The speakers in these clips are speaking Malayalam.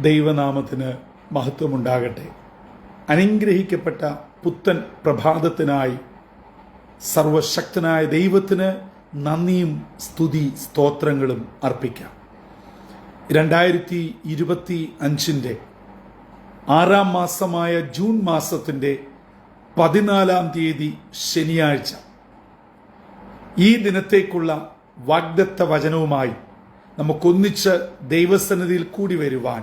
ദൈവനാമത്തിന് മഹത്വമുണ്ടാകട്ടെ. അനുഗ്രഹിക്കപ്പെട്ട പുത്തൻ പ്രഭാതത്തിനായി സർവശക്തനായ ദൈവത്തിന് നന്ദിയും സ്തുതി സ്തോത്രങ്ങളും അർപ്പിക്കാം. 2025 6 മാസമായ ജൂൺ മാസത്തിൻ്റെ 14 തീയതി ശനിയാഴ്ച ഈ ദിനത്തേക്കുള്ള വാഗ്ദത്ത വചനവുമായി നമുക്കൊന്നിച്ച് ദൈവസന്നിധിയിൽ കൂടി വരുവാൻ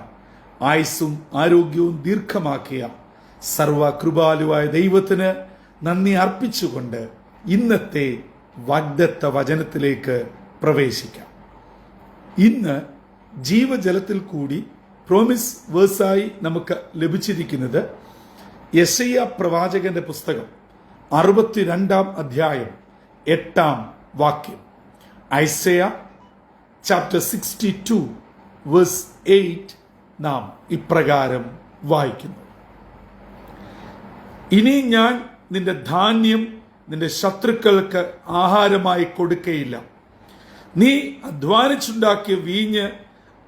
ആയുസ്സും ആരോഗ്യവും ദീർഘമാക്കിയ സർവകൃപാലുവായ ദൈവത്തിന് നന്ദി അർപ്പിച്ചുകൊണ്ട് ഇന്നത്തെ വാഗ്ദത്ത വചനത്തിലേക്ക് പ്രവേശിക്കാം. ഇന്ന് ജീവജലത്തിൽ കൂടി പ്രോമിസ് വേഴ്സായി നമുക്ക് ലഭിച്ചിരിക്കുന്നത് യെശയ്യാ പ്രവാചകന്റെ പുസ്തകം 62 അധ്യായം 8 വാക്യം. ഐസയ ചാപ്റ്റർ 62 വേഴ്സ് 8 നാം ഇപ്രകാരം വായിക്കുന്നു: ഇനി ഞാൻ നിന്റെ ധാന്യം നിന്റെ ശത്രുക്കൾക്ക് ആഹാരമായി കൊടുക്കയില്ല. നീ അധ്വാനിച്ചുണ്ടാക്കിയ വീഞ്ഞ്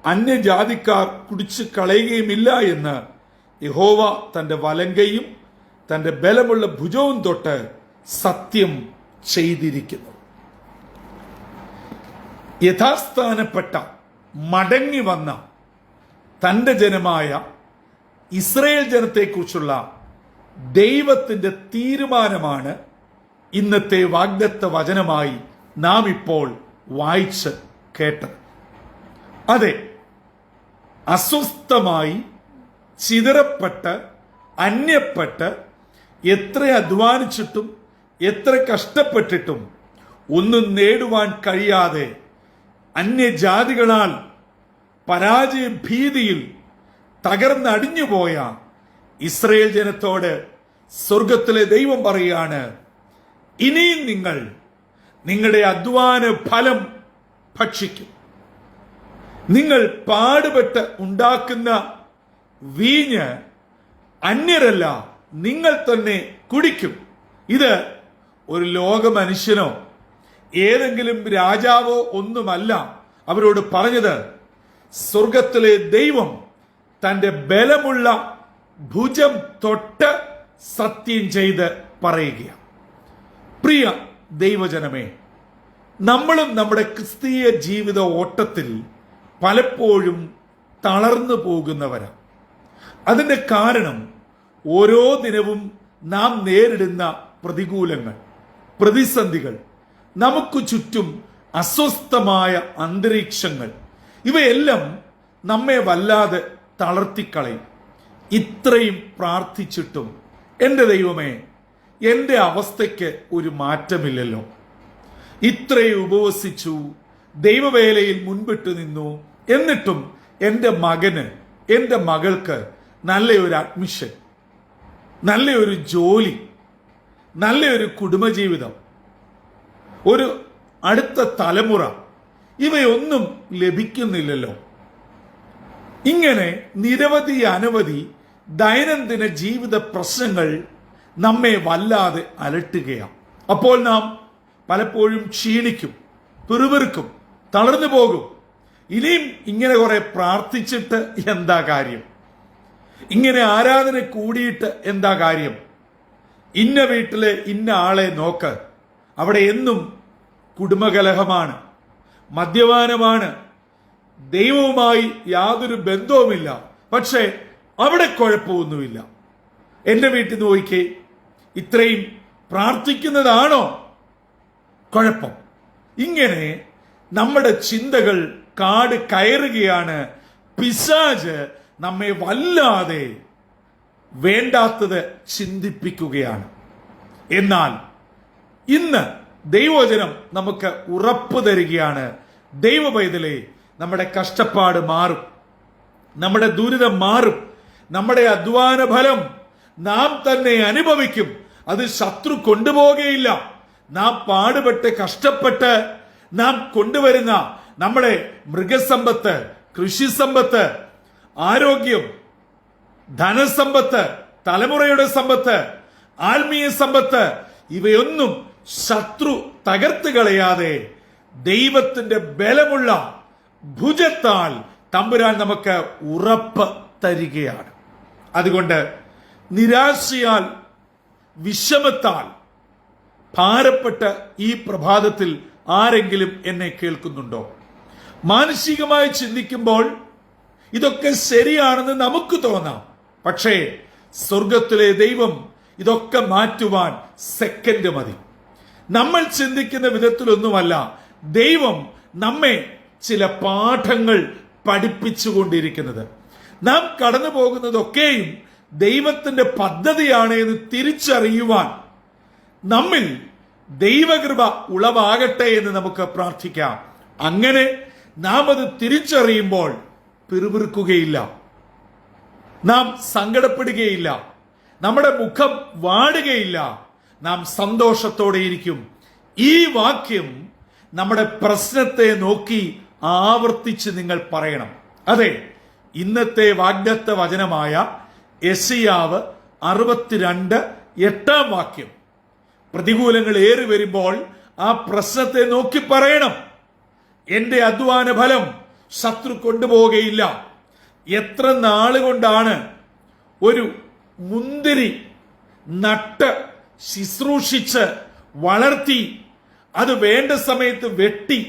അന്യജാതിക്കാർ കുടിച്ചു കളയുകയുമില്ല എന്ന് യഹോവ തന്റെ വലങ്കയും തന്റെ ബലമുള്ള ഭുജവും തൊട്ട് സത്യം ചെയ്തിരിക്കുന്നു. യഥാസ്ഥാനപ്പെട്ട മടങ്ങി വന്ന തന്റെ ജനമായ ഇസ്രായേൽ ജനത്തെക്കുറിച്ചുള്ള ദൈവത്തിന്റെ തീരുമാനമാണ് ഇന്നത്തെ വാഗ്ദത്ത വചനമായി നാം ഇപ്പോൾ വായിച്ച് കേട്ടത്. അതെ, അസ്വസ്ഥമായി ചിതറപ്പെട്ട് അന്യപ്പെട്ട് എത്ര അധ്വാനിച്ചിട്ടും എത്ര കഷ്ടപ്പെട്ടിട്ടും ഒന്നും നേടുവാൻ കഴിയാതെ അന്യജാതികളാൽ പരാജയ ഭീതിയിൽ തകർന്നടിഞ്ഞുപോയ ഇസ്രായേൽ ജനത്തോട് സ്വർഗത്തിലെ ദൈവം പറയുകയാണ്: ഇനിയും നിങ്ങൾ നിങ്ങളുടെ അധ്വാന ഫലം ഭക്ഷിക്കും. നിങ്ങൾ പാടുപെട്ട് ഉണ്ടാക്കുന്ന വീഞ്ഞ് അന്യരല്ല, നിങ്ങൾ തന്നെ കുടിക്കും. ഇത് ഒരു ലോക മനുഷ്യനോ ഏതെങ്കിലും രാജാവോ ഒന്നുമല്ല അവരോട് പറഞ്ഞത്. സ്വർഗത്തിലെ ദൈവം തന്റെ ബലമുള്ള ഭുജം തൊട്ട് സത്യം ചെയ്ത് പറയുകയാണ്. പ്രിയ ദൈവജനമേ, നമ്മളും നമ്മുടെ ക്രിസ്തീയ ജീവിത ഓട്ടത്തിൽ പലപ്പോഴും തളർന്നു പോകുന്നവരാണ്. അതിന്റെ കാരണം ഓരോ ദിനവും നാം നേരിടുന്ന പ്രതികൂലങ്ങൾ, പ്രതിസന്ധികൾ, നമുക്ക് ചുറ്റും അസ്വസ്ഥമായ അന്തരീക്ഷങ്ങൾ, ഇവയെല്ലാം നമ്മെ വല്ലാതെ തളർത്തിക്കളയും. ഇത്രയും പ്രാർത്ഥിച്ചിട്ടും എൻ്റെ ദൈവമേ, എൻ്റെ അവസ്ഥയ്ക്ക് ഒരു മാറ്റമില്ലല്ലോ. ഇത്രയും ഉപവസിച്ചു, ദൈവവേലയിൽ മുൻപിട്ട് നിന്നു, എന്നിട്ടും എൻ്റെ മകന്, എൻ്റെ മകൾക്ക് നല്ലൊരു അഡ്മിഷൻ, നല്ലൊരു ജോലി, നല്ലൊരു കുടുംബജീവിതം, ഒരു അടുത്ത തലമുറ, ഇവയൊന്നും ലഭിക്കുന്നില്ലല്ലോ. ഇങ്ങനെ നിരവധി അനവധി ദൈനംദിന ജീവിത പ്രശ്നങ്ങൾ നമ്മെ വല്ലാതെ അലട്ടുകയാണ്. അപ്പോൾ നാം പലപ്പോഴും ക്ഷീണിക്കും, പിറുപിറുക്കും, തളർന്നു പോകും. ഇനിയും ഇങ്ങനെ കുറെ പ്രാർത്ഥിച്ചിട്ട് എന്താ കാര്യം? ഇങ്ങനെ ആരാധന കൂടിയിട്ട് എന്താ കാര്യം? ഇന്ന വീട്ടിലെ ഇന്ന ആളെ നോക്ക്, അവിടെ എന്നും കുടുംബകലഹമാണ്, മദ്യപാനമാണ്, ദൈവവുമായി യാതൊരു ബന്ധവുമില്ല, പക്ഷേ അവിടെ കുഴപ്പമൊന്നുമില്ല. എൻ്റെ വീട്ടിൽ നോക്കിക്കേ, ഇത്രയും പ്രാർത്ഥിക്കുന്നതാണോ കുഴപ്പം? ഇങ്ങനെ നമ്മുടെ ചിന്തകൾ കാട് കയറുകയാണ്. പിശാച് നമ്മെ വല്ലാതെ വേണ്ടാത്തത് ചിന്തിപ്പിക്കുകയാണ്. എന്നാൽ ഇന്ന് ദൈവവചനം നമുക്ക് ഉറപ്പ് തരികയാണ്: ദൈവ പൈതലേ, നമ്മുടെ കഷ്ടപ്പാട് മാറും, നമ്മുടെ ദുരിതം മാറും, നമ്മുടെ അധ്വാന ഫലം നാം തന്നെ അനുഭവിക്കും. അത് ശത്രു കൊണ്ടുപോകുകയില്ല. നാം പാടുപെട്ട് കഷ്ടപ്പെട്ട് നാം കൊണ്ടുവരുന്ന നമ്മുടെ മൃഗസമ്പത്ത്, കൃഷിസമ്പത്ത്, ആരോഗ്യം, ധനസമ്പത്ത്, തലമുറയുടെ സമ്പത്ത്, ആത്മീയ സമ്പത്ത്, ഇവയൊന്നും ശത്രു തകർത്ത് കളയാതെ ദൈവത്തിന്റെ ബലമുള്ള ഭുജത്താൽ തമ്പുരാൻ നമുക്ക് ഉറപ്പ് തരികയാണ്. അതുകൊണ്ട് നിരാശയാൽ, വിഷമത്താൽ ഭാരപ്പെട്ട് ഈ പ്രഭാതത്തിൽ ആരെങ്കിലും എന്നെ കേൾക്കുന്നുണ്ടോ? മാനസികമായി ചിന്തിക്കുമ്പോൾ ഇതൊക്കെ ശരിയാണെന്ന് നമുക്ക് തോന്നാം. പക്ഷേ സ്വർഗത്തിലെ ദൈവം ഇതൊക്കെ മാറ്റുവാൻ സെക്കൻഡ് മതി. നമ്മൾ ചിന്തിക്കുന്ന വിധത്തിലൊന്നുമല്ല ദൈവം നമ്മെ ചില പാഠങ്ങൾ പഠിപ്പിച്ചുകൊണ്ടിരിക്കുന്നത്. നാം കടന്നു പോകുന്നതൊക്കെയും ദൈവത്തിന്റെ പദ്ധതിയാണ് എന്ന് തിരിച്ചറിയുവാൻ നമ്മിൽ ദൈവകൃപ ഉളവാകട്ടെ എന്ന് നമുക്ക് പ്രാർത്ഥിക്കാം. അങ്ങനെ നാം അത് തിരിച്ചറിയുമ്പോൾ പിറുപിറുക്കുകയില്ല, നാം സങ്കടപ്പെടുകയില്ല, നമ്മുടെ മുഖം വാടുകയില്ല, നാം സന്തോഷത്തോടെ ഇരിക്കും. ഈ വാക്യം നമ്മുടെ പ്രശ്നത്തെ നോക്കി ആവർത്തിച്ച് നിങ്ങൾ പറയണം. അതെ, ഇന്നത്തെ വാഗ്ദത്ത വചനമായ യെശയ്യാവ് 62:8 വാക്യം. പ്രതികൂലങ്ങൾ ഏറി വരുമ്പോൾ ആ പ്രശ്നത്തെ നോക്കി പറയണം, എന്റെ അധ്വാന ഫലം ശത്രു കൊണ്ടുപോവുകയില്ല. എത്ര നാളുകൊണ്ടാണ് ഒരു മുന്തിരി നട്ട് ശുശ്രൂഷിച്ച് വളർത്തി അത് വേണ്ട സമയത്ത് വെട്ടി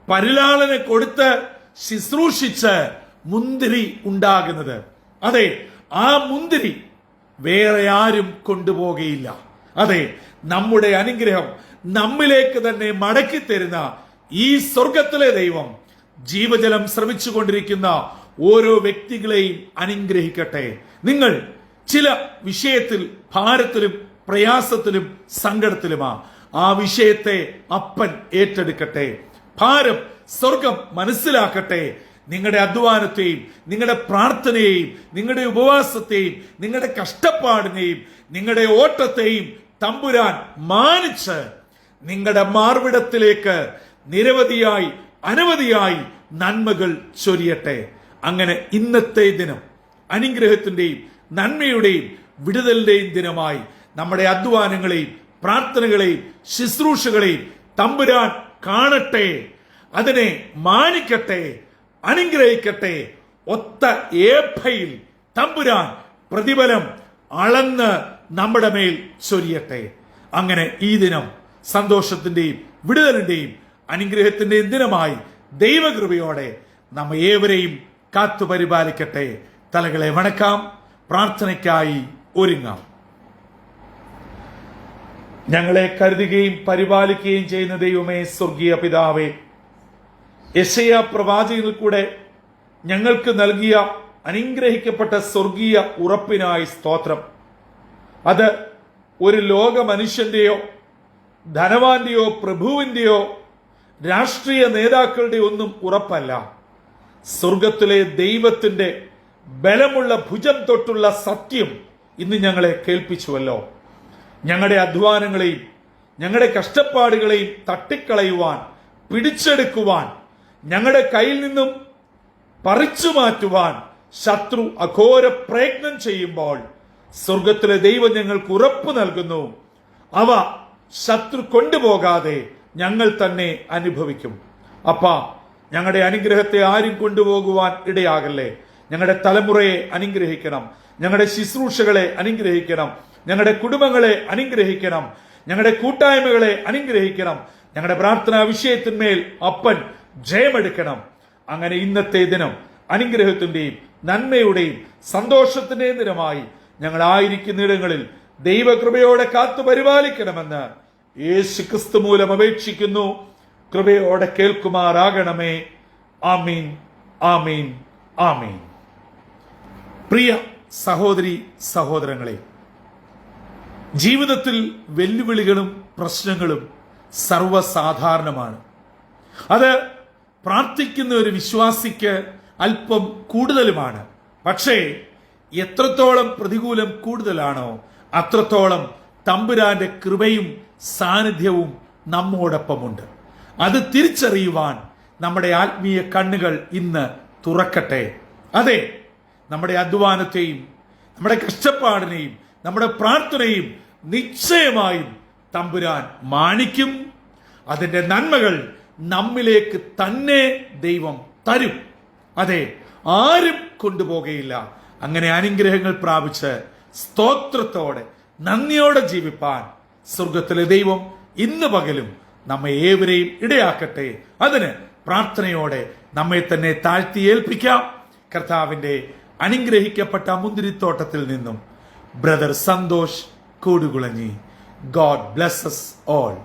പരിലാളന കൊടുത്ത് ശുശ്രൂഷിച്ച് മുന്തിരി ഉണ്ടാകുന്നത്. അതെ, ആ മുന്തിരി വേറെ ആരും കൊണ്ടുപോകുകയില്ല. അതെ, നമ്മുടെ അനുഗ്രഹം നമ്മിലേക്ക് തന്നെ മടക്കി തരുന്ന ഈ സ്വർഗത്തിലെ ദൈവം ജീവജലം ശ്രമിച്ചുകൊണ്ടിരിക്കുന്ന ഓരോ വ്യക്തികളെയും അനുഗ്രഹിക്കട്ടെ. നിങ്ങൾ ചില വിഷയത്തിൽ ഭാരത്തിലും പ്രയാസത്തിലും സങ്കടത്തിലുമാ, ആ വിഷയത്തെ അപ്പൻ ഏറ്റെടുക്കട്ടെ. ഭാരം സ്വർഗം മനസ്സിലാക്കട്ടെ. നിങ്ങളുടെ അധ്വാനത്തെയും നിങ്ങളുടെ പ്രാർത്ഥനയെയും നിങ്ങളുടെ ഉപവാസത്തെയും നിങ്ങളുടെ കഷ്ടപ്പാടിനെയും നിങ്ങളുടെ ഓട്ടത്തെയും തമ്പുരാൻ മാനിച്ച് നിങ്ങളുടെ മാർവിടത്തിലേക്ക് നിരവധിയായി അനവധിയായി നന്മകൾ ചൊരിയട്ടെ. അങ്ങനെ ഇന്നത്തെ ദിനം അനുഗ്രഹത്തിന്റെയും നന്മയുടെയും വിടുതലിന്റെയും ദിനമായി നമ്മുടെ അധ്വാനങ്ങളെയും പ്രാർത്ഥനകളെയും ശുശ്രൂഷകളെയും തമ്പുരാൻ കാണട്ടെ, അതിനെ മാനിക്കട്ടെ, അനുഗ്രഹിക്കട്ടെ. ഒത്ത ഏഭയിൽ തമ്പുരാൻ പ്രതിഫലം അളന്ന് നമ്മുടെ മേൽ ചൊരിയട്ടെ. അങ്ങനെ ഈ ദിനം സന്തോഷത്തിന്റെയും വിടുതലിന്റെയും അനുഗ്രഹത്തിന്റെയും ദിനമായി ദൈവകൃപയോടെ നമ്മ ഏവരെയും കാത്തു പരിപാലിക്കട്ടെ. തലകളെ വണക്കാം, പ്രാർത്ഥനയ്ക്കായി ഒരുങ്ങാം. ഞങ്ങളെ കരുതുകയും പരിപാലിക്കുകയും ചെയ്യുന്ന ദൈവമേ, സ്വർഗീയ പിതാവേ, യെശയ്യാ പ്രവാചകനിൽ കൂടെ ഞങ്ങൾക്ക് നൽകിയ അനുഗ്രഹിക്കപ്പെട്ട സ്വർഗീയ ഉറപ്പിനായി സ്തോത്രം. അത് ഒരു ലോക മനുഷ്യന്റെയോ ധനവാന്റെയോ പ്രഭുവിന്റെയോ രാഷ്ട്രീയ നേതാക്കളുടെ ഒന്നും ഉറപ്പല്ല. സ്വർഗത്തിലെ ദൈവത്തിന്റെ ബലമുള്ള ഭുജം തൊട്ടുള്ള സത്യം ഇന്ന് ഞങ്ങളെ കേൾപ്പിച്ചുവല്ലോ. ഞങ്ങളുടെ അധ്വാനങ്ങളെയും ഞങ്ങളുടെ കഷ്ടപ്പാടുകളെയും തട്ടിക്കളയുവാൻ, പിടിച്ചെടുക്കുവാൻ, ഞങ്ങളുടെ കയ്യിൽ നിന്നും പറിച്ചു മാറ്റുവാൻ ശത്രു അഘോര പ്രയത്നം ചെയ്യുമ്പോൾ സ്വർഗത്തിലെ ദൈവം ഞങ്ങൾക്ക് ഉറപ്പ് നൽകുന്നു, അവ ശത്രു കൊണ്ടുപോകാതെ ഞങ്ങൾ തന്നെ അനുഭവിക്കും. അപ്പാ, ഞങ്ങളുടെ അനുഗ്രഹത്തെ ആരും കൊണ്ടുപോകുവാൻ ഇടയാകല്ലേ. ഞങ്ങളുടെ തലമുറയെ അനുഗ്രഹിക്കണം, ഞങ്ങളുടെ ശുശ്രൂഷകളെ അനുഗ്രഹിക്കണം, ഞങ്ങളുടെ കുടുംബങ്ങളെ അനുഗ്രഹിക്കണം, ഞങ്ങളുടെ കൂട്ടായ്മകളെ അനുഗ്രഹിക്കണം. ഞങ്ങളുടെ പ്രാർത്ഥനാ വിഷയത്തിന്മേൽ അപ്പൻ ജയമെടുക്കണം. അങ്ങനെ ഇന്നത്തെ ദിനം അനുഗ്രഹത്തിന്റെയും നന്മയുടെയും സന്തോഷത്തിന്റെയും ദിനമായി ഞങ്ങൾ ആയിരിക്കുന്നിടങ്ങളിൽ ദൈവകൃപയോടെ കാത്തു പരിപാലിക്കണമെന്ന് യേശു ക്രിസ്തു മൂലം അപേക്ഷിക്കുന്നു. കൃപയോടെ കേൾക്കുമാറാകണമേ. ആമീൻ, ആമീൻ, ആമീൻ. പ്രിയ സഹോദരി സഹോദരങ്ങളെ, ജീവിതത്തിൽ വെല്ലുവിളികളും പ്രശ്നങ്ങളും സർവ്വസാധാരണമാണ്. അത് പ്രാർത്ഥിക്കുന്ന ഒരു വിശ്വാസിക്ക് അല്പം കൂടുതലുമാണ്. പക്ഷേ എത്രത്തോളം പ്രതികൂലം കൂടുതലാണോ അത്രത്തോളം തമ്പുരാന്റെ കൃപയും സാന്നിധ്യവും നമ്മോടൊപ്പമുണ്ട്. അത് തിരിച്ചറിയുവാൻ നമ്മുടെ ആത്മീയ കണ്ണുകൾ ഇന്ന് തുറക്കട്ടെ. അതെ, നമ്മുടെ അധ്വാനത്തെയും നമ്മുടെ കഷ്ടപ്പാടിനെയും നമ്മുടെ പ്രാർത്ഥനയും നിശ്ചയമായും തമ്പുരാൻ മാനിക്കും. അതിന്റെ നന്മകൾ നമ്മിലേക്ക് തന്നെ ദൈവം തരും. അതെ, ആരും കൊണ്ടുപോകുകയില്ല. അങ്ങനെ അനുഗ്രഹങ്ങൾ പ്രാപിച്ച് സ്തോത്രത്തോടെ നന്ദിയോടെ ജീവിപ്പാൻ സ്വർഗത്തിലെ ദൈവം ഇന്ന് പകലും നമ്മെ ഏവരെയും ഇടയാക്കട്ടെ. അതിന് പ്രാർത്ഥനയോടെ നമ്മെ തന്നെ താഴ്ത്തി ഏൽപ്പിക്കാം. കർത്താവിന്റെ അനുഗ്രഹിക്കപ്പെട്ട മുന്തിരിത്തോട്ടത്തിൽ നിന്നും ബ്രദർ സന്തോഷ് കൂടുകുളഞ്ഞി. God blesses all.